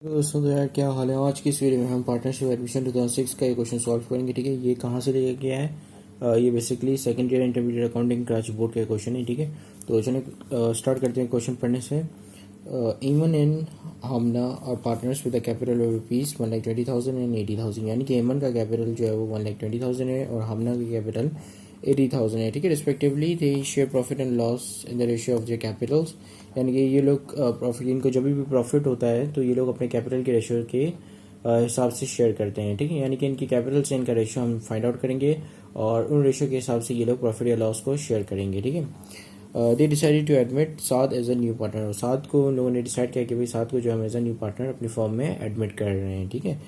तो दोस्तों, तो यार क्या हाल है। आज की इस वीडियो में हम पार्टनरशिप एडमिशन 2006 का ये क्वेश्चन सॉल्व करेंगे। ठीक है, ये कहाँ से लिया गया है? ये basically second year intermediate accounting Karachi board का क्वेश्चन है। ठीक है, तो चलिए स्टार्ट करते हैं क्वेश्चन पढ़ने से। एमन एंड हमना और partners with the capital of rupees 1,20,000 and 80,000, यानी कि एमन का कैपिटल जो है वो 1,20,000 है और हमना का कैपिटल 80,000 है। ठीक है, respectively they share profit and loss in the ratio of their Capitals, यानी कि ये लोग प्रॉफिट, इनको जब भी प्रॉफिट होता है तो ये लोग अपने कैपिटल के रेशियो के हिसाब से शेयर करते हैं। ठीक है, यानी कि इनकी कैपिटल से इनका रेशियो हम फाइंड आउट करेंगे और उन रेशियो के हिसाब से ये लोग प्रॉफिट या लॉस को शेयर करेंगे। ठीक है, they decided to admit Saad as a new partner, और साद को उन लोगों ने डिसाइड किया कि भाई साद को जो हम एज अ न्यू पार्टनर अपनी फॉर्म में एडमिट कर रहे हैं। ठीक है,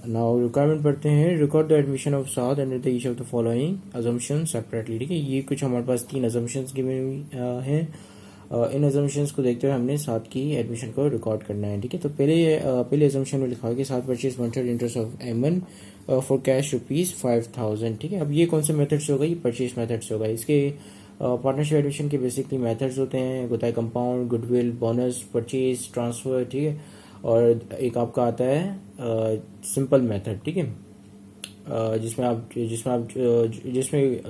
नाउ रिक्वायरमेंट पढ़ते हैं। Record the admission of Saad under the each of the following assumption separately. ठीक है, ये कुछ हमारे पास 3 अजम्पशंस गिवन हुई हैं। इन अजम्पशंस को देखते हुए हमने सात की एडमिशन को रिकॉर्ड करना है। ठीक है, तो पहले अजम्पशन में लिखा है कि सात परचेज 1/3 इंटरेस्ट ऑफ एमन फॉर कैश ₹5,000। ठीक है, अब ये कौन से मेथड से होगा? ये परचेज मेथड से होगा। इसके पार्टनरशिप एडमिशन के बेसिकली मेथड्स होते हैं, होता है compound, goodwill, bonus, purchase, transfer. ठीक है, और एक आपका आता है सिंपल मेथड। ठीक है, जिसमें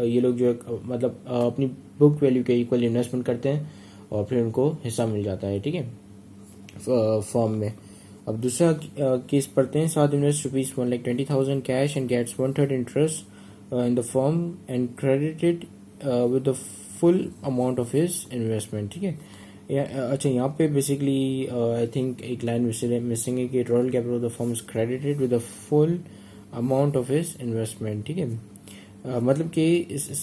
ये लोग जो है मतलब अपनी बुक वैल्यू के इक्वल इन्वेस्टमेंट करते हैं और फिर उनको हिस्सा मिल जाता है। ठीक है, फॉर्म में। अब दूसरा केस पढ़ते हैं। सात invest ₹1,20,000 cash and gets 1/3 interest in the form and credited with the full amount of his investment. ठीक है, अच्छा, यहाँ पे बेसिकली आई थिंक एक लाइन मिसिंग है कि total capital of the form is credited with the full amount of his investment. ठीक है, मतलब कि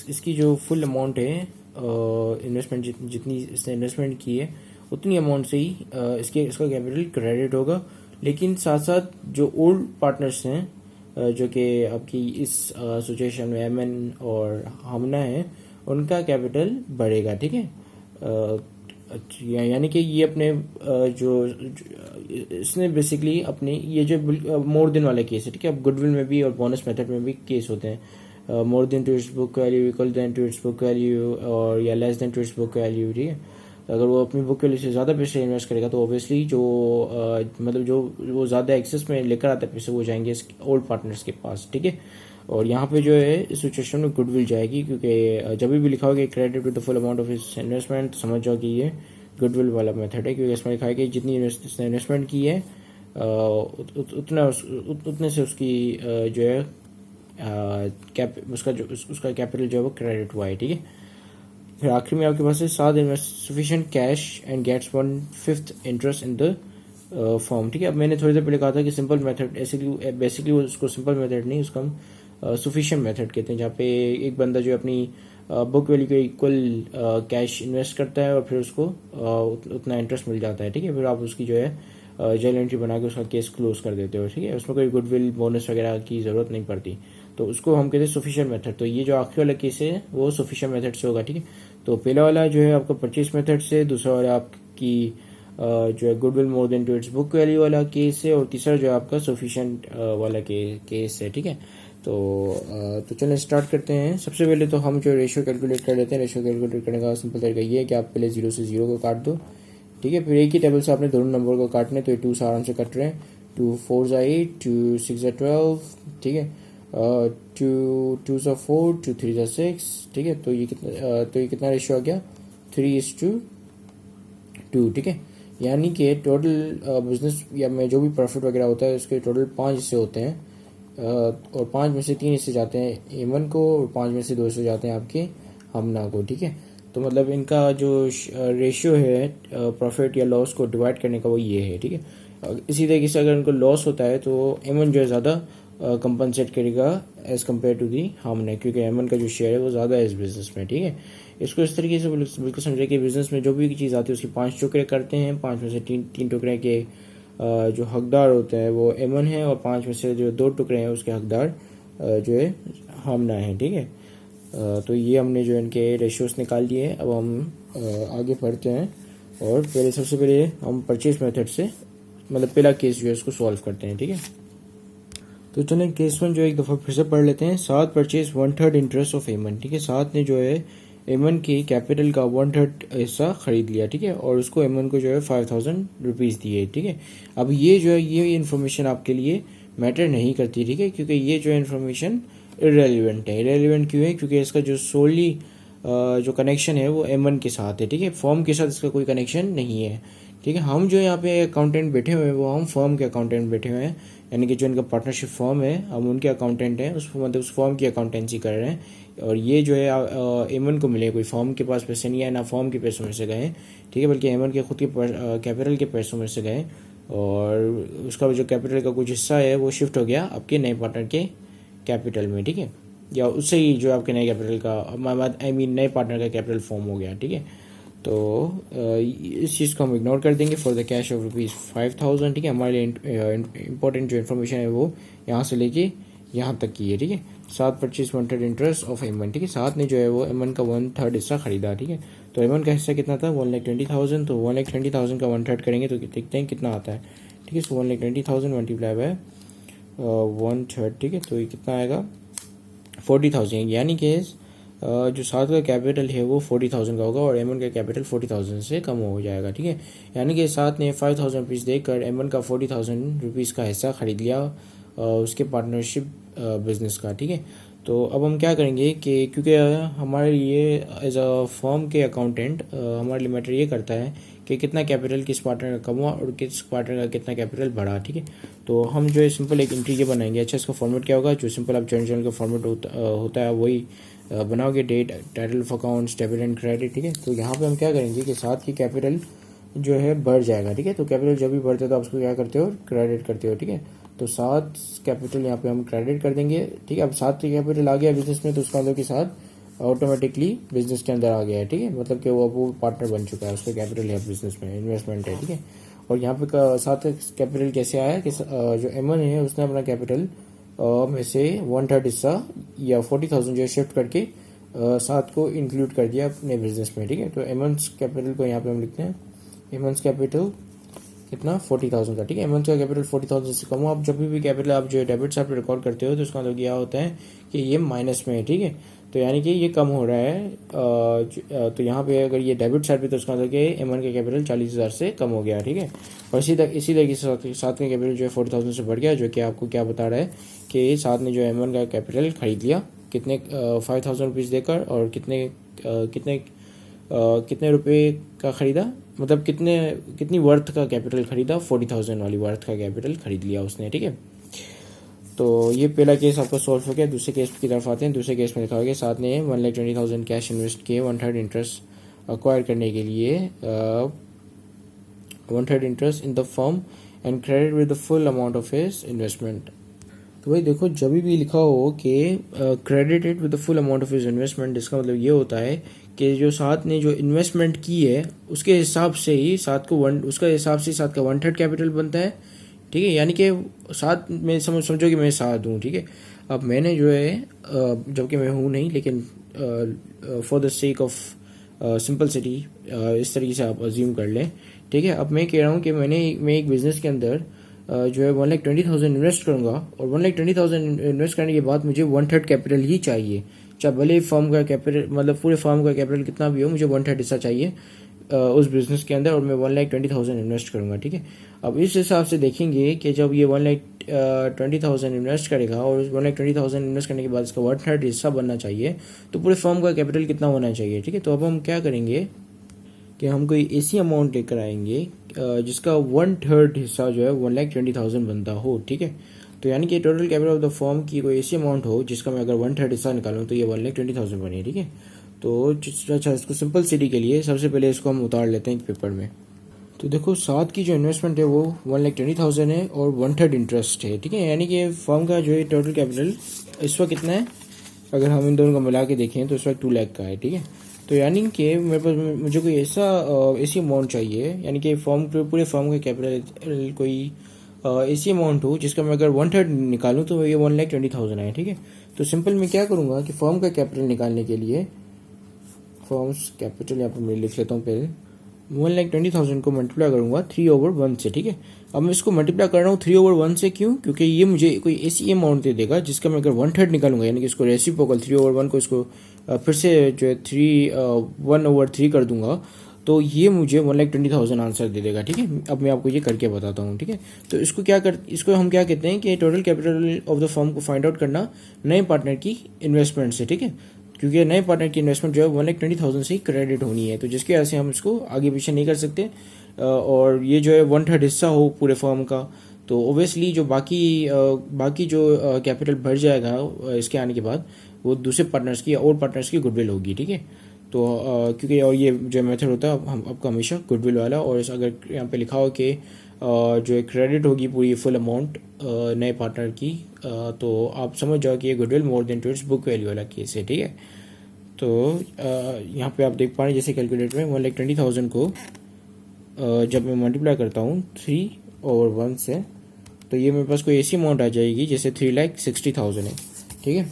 इसकी जो फुल अमाउंट है इन्वेस्टमेंट, जितनी इसने इन्वेस्टमेंट की है उतनी अमाउंट से ही इसका कैपिटल क्रेडिट होगा। लेकिन साथ साथ जो ओल्ड पार्टनर्स हैं जो कि आपकी इस सिचुएशन में एमएन और हमना है, उनका कैपिटल बढ़ेगा। ठीक है, यानी कि ये अपने इसने बेसिकली अपने ये जो मोर देन वाला केस है। ठीक है, अब गुडविल में भी और बोनस मेथड में भी केस होते हैं, more than to its book value, equal than to its book value और या less than to its book value. ठीक है, अगर वो अपनी बुक वैल्यू से ज़्यादा पैसे इन्वेस्ट करेगा तो ऑब्वियसली जो मतलब जो वो ज़्यादा एक्सेस में लेकर आते हैं पैसे, वो जाएंगे ओल्ड पार्टनर्स के पास। ठीक है, और यहाँ पे जो है इस सिचुएशन में गुडविल जाएगी, क्योंकि जब भी लिखा होगा credit with the full amount of his investment, तो समझ जाओ कि ये गुडविल वाला मेथड है, क्योंकि इसमें लिखा है कि जितनी इसने इन्वेस्टमेंट की है उतने से उसकी जो है उसका कैपिटल जो है वो क्रेडिट हुआ है। ठीक है, फिर आखिर में आपके पास है साथ invest sufficient cash and gets 1/5 interest in the form. ठीक है, अब मैंने थोड़ी देर पहले कहा था कि सिंपल मेथड, बेसिकली उसको सिंपल मेथड नहीं, उसको हम सफिशिएंट मेथड कहते हैं, जहाँ पे एक बंदा जो अपनी बुक वैल्यू के इक्वल कैश इन्वेस्ट करता है और फिर उसको उतना इंटरेस्ट मिल जाता है। ठीक है, फिर आप उसकी जो है जर्नल एंट्री बना के उसका केस क्लोज कर देते हो। ठीक है, उसमें कोई गुडविल, बोनस वगैरह की ज़रूरत नहीं पड़ती, तो उसको हम कहते हैं सफिशिएंट मेथड। तो ये जो आखिरी वाला केस है वो सफिशिएंट मेथड से होगा। ठीक है, तो पहला वाला जो है आपका परचेज मेथड से, दूसरा वाला आपकी जो है goodwill more than to its book value वाला केस है, और तीसरा जो है आपका सफिशिएंट वाला केस है। ठीक है, तो चलिए स्टार्ट करते हैं। सबसे पहले तो हम जो रेशियो कैलकुलेट कर लेते हैं। रेशियो कैलकुलेट करने का सिंपल तरीका ये है कि आप पहले 0 से 0 को काट दो। ठीक है, फिर एक ही टेबल से आपने दोनों नंबर को काटने, तो ये 2 से आराम से कट रहे हैं। 2 4 ज़ा 8, 2 6 ज़ा 12। ठीक है, 2 ज़ा 4, 2 3 ज़ा 6। ठीक है, तो ये कितना रेशियो आ गया? 3:2। ठीक है, यानी कि टोटल बिजनेस या में जो भी प्रॉफिट वगैरह होता है उसके टोटल 5 हिस्से होते हैं, और 5 में से 3 हिस्से जाते हैं एमन को और 5 में से 2 हिस्से जाते हैं आपके हमना को। ठीक है, तो मतलब इनका जो रेशियो है प्रॉफिट या लॉस को डिवाइड करने का वो ये है। ठीक है, इसी तरीके से अगर इनको लॉस होता है तो एमन जो है ज़्यादा कंपनसेट करेगा एज़ कम्पेयर टू दी हमने, क्योंकि एमन का जो शेयर है वो ज़्यादा है इस बिज़नेस में। ठीक है, इसको इस तरीके से बिल्कुल समझे कि बिज़नेस में जो भी चीज़ आती है उसकी 5 टुकड़े करते हैं। 5 में से 3 टुकड़े के जो हकदार होते हैं वो एमन है, और 5 में से जो 2 टुकड़े हैं उसके हकदार जो है हमना है। ठीक है, तो ये हमने जो इनके रेशियोस निकाल लिए। अब हम आगे बढ़ते हैं और सबसे पहले हम परचेज मेथड से, मतलब पहला केस जो है उसको सॉल्व करते हैं। ठीक है, तो चलें केस 1 जो एक दफ़ा फिर से पढ़ लेते हैं। सात परचेज 1/3 इंटरेस्ट ऑफ एमन। ठीक है, सात ने जो है एमन की कैपिटल का 1/3 हिस्सा खरीद लिया, ठीक है, और उसको एमन को जो है 5000 रुपीज़ दिए, ठीक है। अब ये जो है ये इन्फॉर्मेशन आपके लिए मैटर नहीं करती, ठीक है, क्योंकि ये जो इन्फॉर्मेशन इरेलीवेंट है। इरेलीवेंट क्यों है? क्योंकि इसका जो सोली जो कनेक्शन है वो एमन के साथ है, ठीक है, फर्म के साथ इसका कोई कनेक्शन नहीं है, ठीक है। हम जो यहाँ पे अकाउंटेंट बैठे हुए हैं वो हम फर्म के अकाउंटेंट बैठे हुए हैं, यानी कि जो इनका पार्टनरशिप फर्म है हम उनके अकाउंटेंट हैं, उस मतलब उस फर्म की अकाउंटेंसी कर रहे हैं। और ये जो है एमन को मिले, कोई फर्म के पास पैसे नहीं आए, ना फर्म के पैसों में से गए, ठीक है, बल्कि एमन के खुद के कैपिटल के पैसों में से गए, और उसका जो कैपिटल का कुछ हिस्सा है वो शिफ्ट हो गया आपके नए पार्टनर के कैपिटल में, ठीक है, या उससे ही जो आपके नए कैपिटल का नए पार्टनर का कैपिटल फॉर्म हो गया, ठीक है। तो इस चीज़ को हम इग्नोर कर देंगे फॉर द कैश ऑफ ₹5000, ठीक है। हमारे लिए इंपॉर्टेंट जो इन्फॉर्मेशन है वो यहाँ से लेके यहाँ तक की है, ठीक है। साथ परचेज 1/3 इंटरेस्ट ऑफ एमन, ठीक है, साथ ने जो है वो एमन का 1/3 हिस्सा खरीदा, ठीक है। तो एमन का हिस्सा कितना था? 1,20,000। तो 1,20,000 का 1/3 करेंगे तो देखते हैं कितना आता है, ठीक है। सो 1,20,000 मल्टीप्लाई बाय 1/3, ठीक है, तो ये कितना आएगा? 40,000, यानी कि जो साथ का कैपिटल है वो 40,000 का होगा और एमन का कैपिटल 40,000 से कम हो जाएगा, ठीक है। यानी कि साथ ने 5,000 रुपीज़ देकर एमन का 40,000 रुपीज़ का हिस्सा खरीद लिया उसके पार्टनरशिप बिजनेस का, ठीक है। तो अब हम क्या करेंगे कि क्योंकि हमारे लिए एज अ फर्म के अकाउंटेंट हमारे लिए मैटर ये करता है कि कितना कैपिटल किस पार्टनर का कम हुआ और किस पार्टनर का कितना कैपिटल बढ़ा, ठीक है। तो हम जो है सिंपल एक इंट्री के बनाएंगे। अच्छा, इसका फॉर्मेट क्या होगा? जो सिंपल आप जॉइंट जर्नल का फॉर्मेट होता है वही बनाओगे, date, title of accounts, debit and credit, ठीक है। तो यहाँ पे हम क्या करेंगे कि साथ की कैपिटल जो है बढ़ जाएगा, ठीक है। तो कैपिटल जब भी बढ़ते तो आप उसको क्या करते हो? क्रेडिट करते हो, ठीक है। तो साथ कैपिटल यहाँ पे हम क्रेडिट कर देंगे, ठीक है। अब साथ की कैपिटल आ गया बिजनेस में तो उसका मतलब कि साथ ऑटोमेटिकली बिजनेस के अंदर आ गया है, ठीक है, मतलब कि वो पार्टनर बन चुका है, उसका कैपिटल है बिजनेस में, इन्वेस्टमेंट है, ठीक है। और यहाँ पे साथ कैपिटल कैसे आया कि जो एमन है उसने अपना कैपिटल में से 1/3 हिस्सा या 40,000 जो शिफ्ट करके साथ को इंक्लूड कर दिया अपने बिजनेस में, ठीक है। तो एमन्स कैपिटल को यहाँ पे हम लिखते हैं एमन्स कैपिटल कितना? 40,000 का, ठीक है। एमन्स का कैपिटल 40,000 से कम हो। आप जब भी कैपिटल आप जो डेबिट साइड पे रिकॉर्ड करते हो तो उसका मतलब यह होता है कि ये माइनस में है, ठीक है। तो यानी कि ये कम हो रहा है, तो यहाँ पे अगर ये डेबिट साइड पे तो उसका मतलब कि एमन का कैपिटल 40,000 से कम हो गया, ठीक है। और इसी तरीके से साथ का कैपिटल जो है 40,000 से बढ़ गया, जो कि आपको क्या बता रहा है कि साथ ने जो एमन का कैपिटल खरीद लिया कितने 5,000 रुपीज़ देकर, और कितने रुपए का खरीदा, मतलब कितनी वर्थ का कैपिटल खरीदा? 40,000 वाली वर्थ का कैपिटल खरीद लिया उसने, ठीक है। तो ये पहला केस आपका सॉल्व हो गया। दूसरे केस की तरफ आते हैं। दूसरे केस में लिखा हो गया साथ ने 1,20,000 कैश इन्वेस्ट किए 1/3 इंटरेस्ट अक्वायर करने के लिए 1/3 interest in the firm and credit with the full amount of his investment. तो भाई देखो, जब भी लिखा हो कि credited with the full amount of his investment, इसका मतलब ये होता है कि जो साथ ने जो इन्वेस्टमेंट की है उसके हिसाब से ही साथ को उसका हिसाब से साथ का 1/3 कैपिटल बनता है, ठीक है। यानी कि साथ में समझो कि मैं साथ हूँ, ठीक है। अब मैंने जो है जबकि मैं हूँ नहीं, लेकिन for the sake of simplicity इस तरीके से आप अज्यूम कर लें, ठीक है। अब मैं कह रहा हूँ कि मैं एक बिजनेस के अंदर जो है 1,20,000 इन्वेस्ट करूंगा, और 1,20,000 इन्वेस्ट करने के बाद मुझे 1/3 कैपिटल ही चाहिए, चाहे भले फर्म का कैपिटल मतलब पूरे फर्म का कैपिटल कितना भी हो, मुझे 1/3 हिस्सा चाहिए उस बिजनेस के अंदर, और मैं 1,20,000 इन्वेस्ट करूंगा, ठीक है। अब इस हिसाब से देखेंगे कि जब ये 1,20,000 इन्वेस्ट करेगा और 1,20,000 इन्वेस्ट करने के बाद इसका 1/3 हिस्सा बनना चाहिए, तो पूरे फर्म का कैपिटल कितना होना चाहिए, ठीक है। तो अब हम क्या करेंगे कि हम कोई ऐसी अमाउंट लेकर आएंगे जिसका 1/3 हिस्सा जो है 1,20,000 बनता हो, ठीक है। तो यानी कि total capital of the firm की कोई ऐसी अमाउंट हो जिसका मैं अगर 1/3 हिस्सा निकालूं तो ये 1,20,000 बने, ठीक है। तो अच्छा, इसको सिंपल सिटी के लिए सबसे पहले इसको हम उतार लेते हैं एक पेपर में। तो देखो, साथ की जो इन्वेस्टमेंट है वो 1,20,000 है और 1/3 इंटरेस्ट है, ठीक है। यानी कि फर्म का जो है टोटल कैपिटल इस वक्त कितना है, अगर हम इन दोनों को मिला के देखें तो इस वक्त 2 लाख का है, ठीक है। तो यानी कि मेरे पास मुझे कोई ऐसी अमाउंट चाहिए, यानी कि पूरे फर्म का कैपिटल कोई ऐसी अमाउंट हो जिसका मैं अगर 1/3 निकालूं तो ये 1,20,000 है, ठीक है। तो सिंपल मैं क्या करूंगा कि फर्म का कैपिटल निकालने के लिए फर्म्स कैपिटल यहाँ पर मैं लिख लेता हूँ पहले 1,20,000 को मल्टीप्लाई करूंगा 3/1 से, ठीक है। अब मैं इसको मल्टीप्लाई कर रहा हूँ 3/1 से, क्यों? क्योंकि ये मुझे कोई ऐसी अमाउंट दे देगा जिसका मैं अगर 1/3 निकालूंगा, यानी कि इसको रेसिप्रोकल 3/1 को इसको फिर से जो है 1/3 कर दूंगा, तो ये मुझे 1,20,000 आंसर दे देगा, ठीक है। अब मैं आपको ये करके बताता हूँ, ठीक है। तो इसको हम क्या कहते हैं कि total capital of the firm को फाइंड आउट करना नए पार्टनर की इन्वेस्टमेंट से, ठीक है। क्योंकि नए पार्टनर की इन्वेस्टमेंट जो है 1,20,000 से ही क्रेडिट होनी है, तो जिसकी वजह से हम इसको आगे पीछे नहीं कर सकते। और ये जो है 1/3 हिस्सा हो पूरे फर्म का, तो ओबियसली जो बाकी जो कैपिटल बढ़ जाएगा इसके आने के बाद, वो दूसरे पार्टनर्स की और पार्टनर्स की गुडविल होगी, ठीक है। तो क्योंकि और ये जो मेथड होता है हम आपका हमेशा गुडविल वाला, और अगर यहाँ पे लिखा हो कि जो है क्रेडिट होगी पूरी फुल अमाउंट नए पार्टनर की, तो आप समझ जाओ कि ये goodwill more then towards book value वाला केस है, ठीक है। तो यहाँ पे आप देख पा रहे हैं जैसे कैलकुलेटर में 1,20,000 को जब मैं मल्टीप्लाई करता हूँ 3/1 से, तो ये मेरे पास कोई ऐसी अमाउंट आ जाएगी जैसे 3,60,000 है, ठीक है।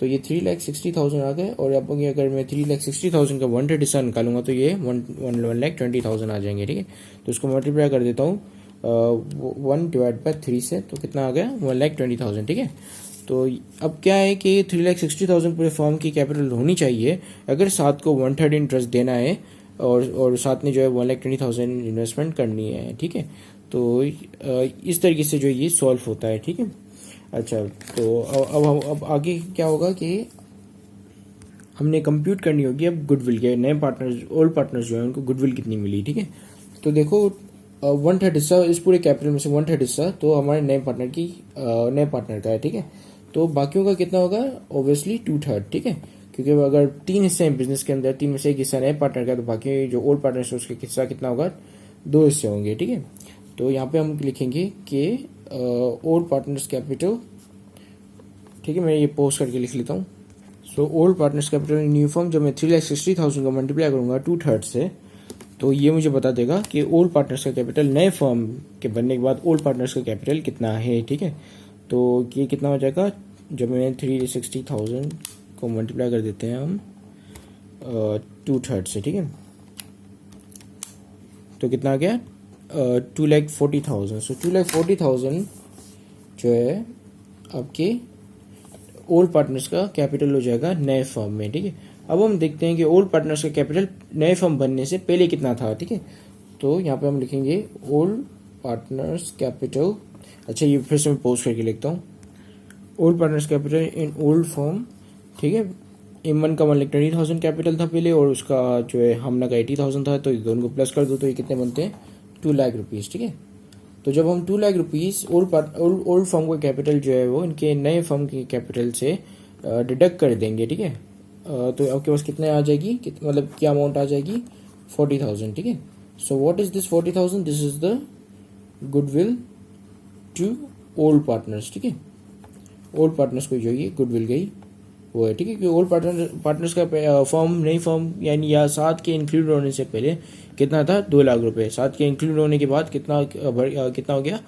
तो ये 3,60,000 आ गए, और अब अगर मैं 3,60,000 का 1/3 हिस्सा निकालूंगा तो ये 1,20,000 आ जाएंगे, ठीक है। तो उसको मल्टीप्लाई कर देता हूँ 1/3 से, तो कितना आ गया 1,20,000, ठीक है। तो अब क्या है कि 3,60,000 पूरे फर्म की कैपिटल होनी चाहिए अगर साथ को 1/3 इंटरेस्ट देना है, और साथ में जो है 1,20,000 इन्वेस्टमेंट करनी है, ठीक है। तो इस तरीके से जो ये सॉल्व होता है, ठीक है। अच्छा, तो अब आगे क्या होगा कि हमने कंप्यूट करनी होगी अब गुडविल के, नए पार्टनर्स ओल्ड पार्टनर्स जो है उनको गुडविल कितनी मिली, ठीक है। तो देखो 1/3 हिस्सा इस पूरे कैपिटल में से 1/3 हिस्सा तो हमारे नए पार्टनर का है, ठीक है। तो बाकियों का कितना होगा? ऑब्वियसली 2/3, ठीक है। क्योंकि अगर 3 हिस्से हैं बिजनेस के अंदर, 3 में से एक हिस्सा नए पार्टनर का, तो बाकी जो ओल्ड पार्टनर है उसका हिस्सा कितना होगा? 2 हिस्से होंगे, ठीक है। तो यहाँ पे हम लिखेंगे कि ओल्ड पार्टनर्स कैपिटल, ठीक है। मैं ये पोस्ट करके लिख लेता हूँ। So old partners capital in new firm, जब मैं 3,60,000 का मल्टीप्लाई करूंगा 2/3 से, तो ये मुझे बता देगा कि ओल्ड पार्टनर्स का कैपिटल नए फर्म के बनने के बाद ओल्ड पार्टनर्स का कैपिटल कितना है, ठीक है। तो ये कितना हो जाएगा? जब मैं 3,60,000 को मल्टीप्लाई कर देते हैं हम 2/3 से, ठीक है। तो कितना आ गया? 2,40,000। सो 2,40,000 जो है आपके ओल्ड पार्टनर्स का कैपिटल हो जाएगा नए फर्म में, ठीक है। अब हम देखते हैं कि ओल्ड पार्टनर्स का कैपिटल नए फर्म बनने से पहले कितना था, ठीक है। तो यहाँ पे हम लिखेंगे ओल्ड पार्टनर्स कैपिटल। अच्छा, ये फिर से मैं पोस्ट करके लिखता हूँ। Old partners capital in old firm, ठीक है। M1 का 1,20,000 कैपिटल था पहले, और उसका जो है हमना का 80,000 था, तो दोनों को प्लस कर दो तो ये कितने बनते हैं? 2 लाख रुपीज़, ठीक है। तो जब हम 2 लाख रुपीज़ ओल्ड फर्म का कैपिटल जो है वो इनके नए फर्म के कैपिटल से डिडक्ट कर देंगे, ठीक है। तो आपके पास कितने आ जाएगी, मतलब क्या अमाउंट आ जाएगी? 40,000, ठीक है। So what is this 40,000? This is the goodwill to old partners, ठीक है। ओल्ड पार्टनर्स को जो ये गुडविल गई वो है, ठीक है। क्योंकि ओल्ड पार्टनर्स का फर्म नई फर्म यानी या साथ के इंक्लूड होने से पहले कितना था? 2 लाख रुपए। साथ के इंक्लूड होने के बाद कितना हो गया?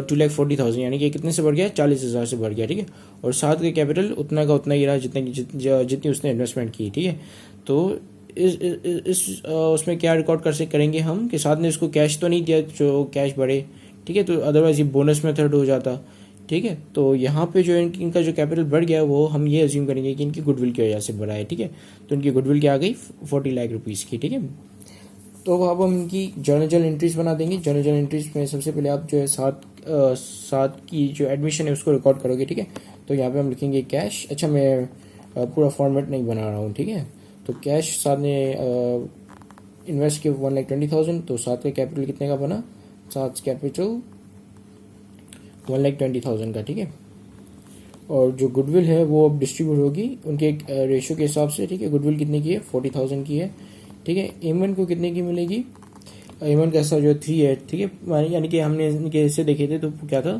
2,40,000, यानी कि कितने से बढ़ गया? 40,000 से बढ़ गया, ठीक है। और साथ का कैपिटल उतना का उतना ही रहा जितनी उसने इन्वेस्टमेंट की, ठीक है। तो इस उसमें क्या रिकॉर्ड करेंगे हम कि साथ ने उसको कैश तो नहीं दिया जो कैश बढ़े, ठीक है। तो अदरवाइज ये बोनस मेथड हो जाता, ठीक है। तो यहाँ पे जो इनका जो कैपिटल बढ़ गया वो हम ये अज्यूम करेंगे कि इनकी गुडविल की वजह से बढ़ा है, ठीक है। तो इनकी गुडविल क्या आ गई? 40 लाख रुपीज़ की, ठीक है। तो अब हम इनकी जर्नल एंट्रीज बना देंगे। जर्नल एंट्रीज में सबसे पहले आप जो है सात की जो एडमिशन है उसको रिकॉर्ड करोगे, ठीक है। तो यहाँ पे हम लिखेंगे कैश। अच्छा, मैं पूरा फॉर्मेट नहीं बना रहा हूँ, ठीक है। तो कैश साथ ने इन्वेस्ट किया 1,20,000, तो साथ का कैपिटल कितने का बना? साथ कैपिटल 1,20,000 का, ठीक है। और जो गुडविल है वो अब डिस्ट्रीब्यूट होगी उनके रेशियो के हिसाब से, ठीक है। गुडविल कितने की है? 40,000 की है, ठीक है। M1 को कितने की मिलेगी? M1 का हिस्सा जो है 3 है, ठीक है। यानी कि हमने इनके हिस्से देखे थे तो क्या था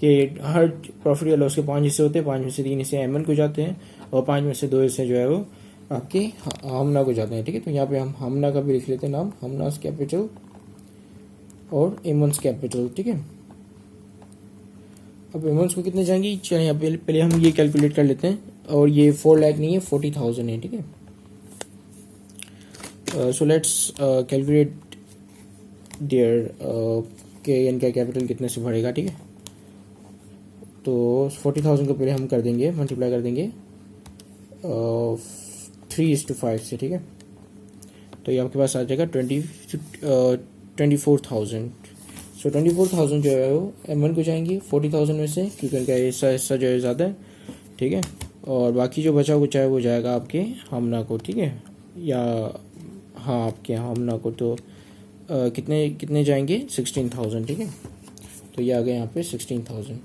कि हर प्रॉफिट या लॉस के 5 हिस्से होते हैं, 5 में से 3 हिस्से M1 को जाते हैं और 5 में से 2 हिस्से जो है वो आपके हमना को जाते हैं, ठीक है। तो यहाँ पे हम हमना का भी लिख लेते हैं नाम, हमनास कैपिटल और M1 कैपिटल, ठीक है। अब M1 को कितने जाएंगी? चलिए यहाँ पहले हम ये कैलकुलेट कर लेते हैं। और ये 4 लाख नहीं है, 40,000 है, ठीक है। सो लेट्स कैलकुलेट देयर के एन का कैपिटल कितने से बढ़ेगा, ठीक है। तो 40,000 को पहले हम कर देंगे, मल्टीप्लाई कर देंगे 3:5 से, ठीक है। तो ये आपके पास आ जाएगा 24,000। सो 24,000 जो है वो M1 को जाएंगी 40,000 में से, क्योंकि उनका हिस्सा जो है ज़्यादा है, ठीक है। और बाकी जो बचा कुछ है वो जाएगा आपके हमना को, ठीक है, या हाँ आपके हमना को। तो कितने कितने जाएंगे 16,000, ठीक है। तो ये आ गए यहाँ पे 16,000।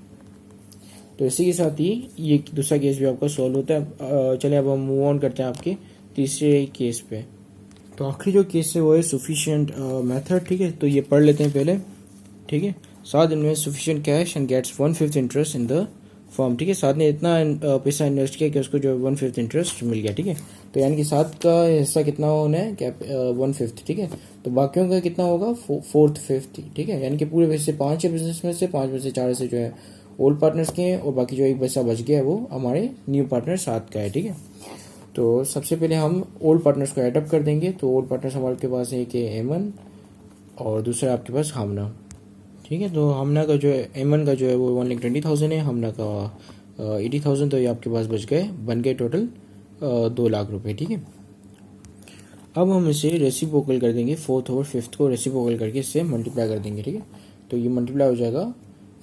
तो इसी के साथ ही ये दूसरा केस भी आपका सॉल्व होता है। चलिए अब हम मूव ऑन करते हैं आपके तीसरे केस पे। तो आखिरी जो केस है वो है सफिशिएंट मेथड, ठीक है। तो ये पढ़ लेते हैं पहले, ठीक है। साथ invest sufficient cash and gets 1/5 interest in the form, ठीक है। साथ ने इतना पैसा इन्वेस्ट किया कि उसको जो 1/5 इंटरेस्ट मिल गया, ठीक है। तो यानी कि 7 का हिस्सा कितना होना है, 1/5, ठीक है। तो बाकियों का कितना होगा 4/5, ठीक है। यानी कि पूरे पैसे 5 है बिजनेस में से, 5 में से 4 से जो है ओल्ड पार्टनर्स के हैं, और बाकी जो एक पैसा बच गया है वो हमारे न्यू पार्टनर 7 का है, ठीक है। तो सबसे पहले हम ओल्ड पार्टनर्स को एडअप कर देंगे। तो ओल्ड पार्टनर्स हमारे पास है कि M1 और दूसरा आपके पास हमना, ठीक है। तो हमना का जो है M1 का जो है वो 1,20,000 है, हमना का 80,000। तो ये आपके पास बच गए, बन गए टोटल 2 लाख रुपए, ठीक है। अब हम इसे रेसिप्रोकल कर देंगे, 4th और 5th को रेसिप्रोकल करके इससे मल्टीप्लाई कर देंगे, ठीक है। तो ये मल्टीप्लाई हो जाएगा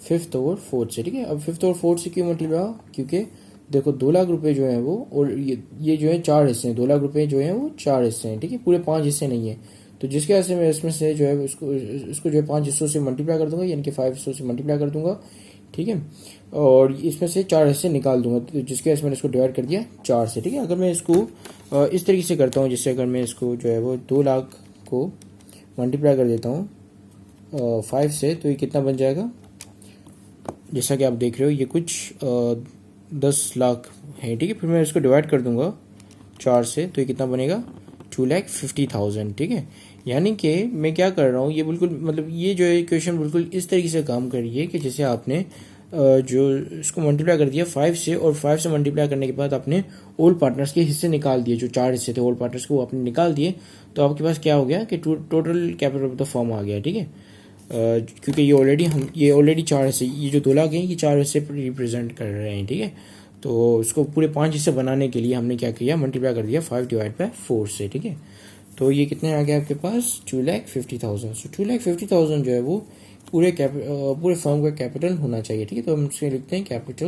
5th और 4th से, ठीक है। अब 5th और 4th से क्यों मल्टीप्लाई हुआ, क्योंकि देखो 2 लाख रुपए जो है वो, और ये जो है 4 हिस्से हैं, 2 लाख रुपए जो है वो 4 हिस्से हैं, ठीक है। पूरे 5 हिस्से नहीं है। तो जिसके हिस्से में इसमें से जो है इसको जो है 5 हिस्सों से मल्टीप्लाई कर दूंगा, यानी कि 5 हिस्सों से मल्टीप्लाई कर दूंगा, ठीक है। और इसमें से 4 हिस्से निकाल दूंगा, तो जिसके हिस्से मैंने इसको डिवाइड कर दिया 4 से, ठीक है। अगर मैं इसको इस तरीके से करता हूँ, जिससे अगर मैं इसको जो है वो 2 लाख को मल्टीप्लाई कर देता हूँ 5 से, तो ये कितना बन जाएगा, जैसा कि आप देख रहे हो ये कुछ 10 लाख है, ठीक है। फिर मैं इसको डिवाइड कर दूंगा 4 से, तो ये कितना बनेगा 2,50,000, ठीक है। यानी कि मैं क्या कर रहा हूँ, ये बिल्कुल मतलब ये जो है इक्वेशन बिल्कुल इस तरीके से काम कर रही है कि जैसे आपने जो इसको मल्टीप्लाई कर दिया 5 से, और 5 से मल्टीप्लाई करने के बाद आपने ओल्ड पार्टनर्स के हिस्से निकाल दिए, जो 4 हिस्से थे ओल्ड पार्टनर्स को वो आपने निकाल दिए। तो आपके पास क्या हो गया कि total capital of the firm आ गया, ठीक है। क्योंकि ये ऑलरेडी 4 हिस्से, ये जो 2 लाख हैं ये 4 हिस्से रिप्रेजेंट कर रहे हैं, ठीक है। तो इसको पूरे 5 हिस्से बनाने के लिए हमने क्या किया, मल्टीप्लाई कर दिया 5/4 से, ठीक है। तो ये कितने आ गए आपके पास 2,50,000। सो 2,50,000 जो है वो पूरे फर्म का कैपिटल होना चाहिए, ठीक है। तो हम इसमें लिखते हैं capital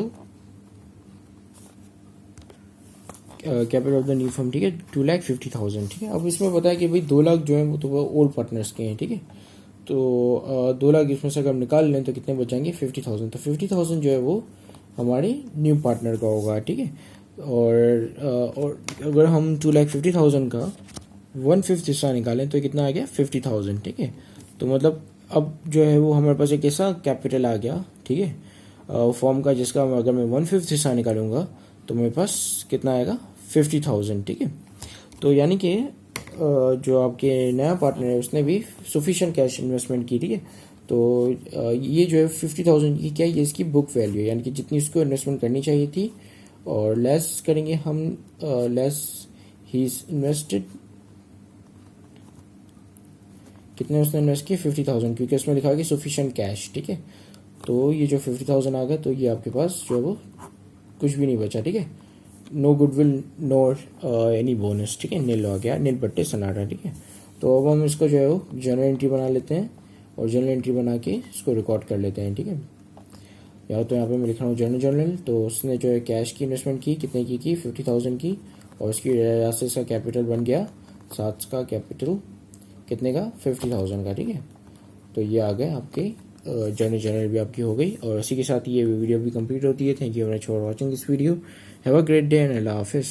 of the new firm, ठीक है, 2,50,000, ठीक है। अब इसमें पता है कि भाई 2 लाख जो है वो तो ओल्ड पार्टनर्स के हैं, ठीक है। तो 2 लाख इसमें से अगर हम निकाल लें तो कितने बचाएंगे 50,000। तो 50,000 जो है वो हमारे न्यू पार्टनर का होगा, ठीक है। और अगर हम 2,50,000 का 1/5 हिस्सा निकालें तो कितना आ गया 50,000, ठीक है। तो मतलब अब जो है वो हमारे पास एक ऐसा कैपिटल आ गया, ठीक है, फॉर्म का, जिसका अगर मैं 1/5 हिस्सा निकालूंगा तो मेरे पास कितना आएगा 50,000, ठीक है। तो यानी कि जो आपके नया पार्टनर है उसने भी सफिशिएंट कैश इन्वेस्टमेंट की, ठीक है। तो ये जो है 50,000 की क्या है, ये इसकी बुक वैल्यू है, यानी कि जितनी उसको इन्वेस्टमेंट करनी चाहिए थी, और लेस करेंगे हम, लेस ही इन्वेस्टेड, कितने उसने इन्वेस्ट किए 50,000, क्योंकि उसमें लिखा कि सफिशिएंट कैश, ठीक है। तो ये जो 50,000 आ गया, तो ये आपके पास जो है वो कुछ भी नहीं बचा, ठीक है। नो गुडविल नोर एनी बोनस, ठीक है, नील आ गया, नील बट्टे सनाटा, ठीक है। तो अब हम इसको जो है वो जर्नल एंट्री बना लेते हैं, और जर्नल एंट्री बना के इसको रिकॉर्ड कर लेते हैं, ठीक है। या तो यहाँ पे मैं लिख रहा हूँ जर्नल। तो उसने जो है कैश की इन्वेस्टमेंट की, कितने की 50,000 की, और उसकी एसेट्स का कैपिटल बन गया 7 का कैपिटल कितने का 50,000 का, ठीक है। तो ये आ गए आपके जर्नल भी आपकी हो गई, और इसी के साथ ये वीडियो भी कंप्लीट होती है। Thank you very much for watching this video. Have a great day and अल्लाह हाफिज़।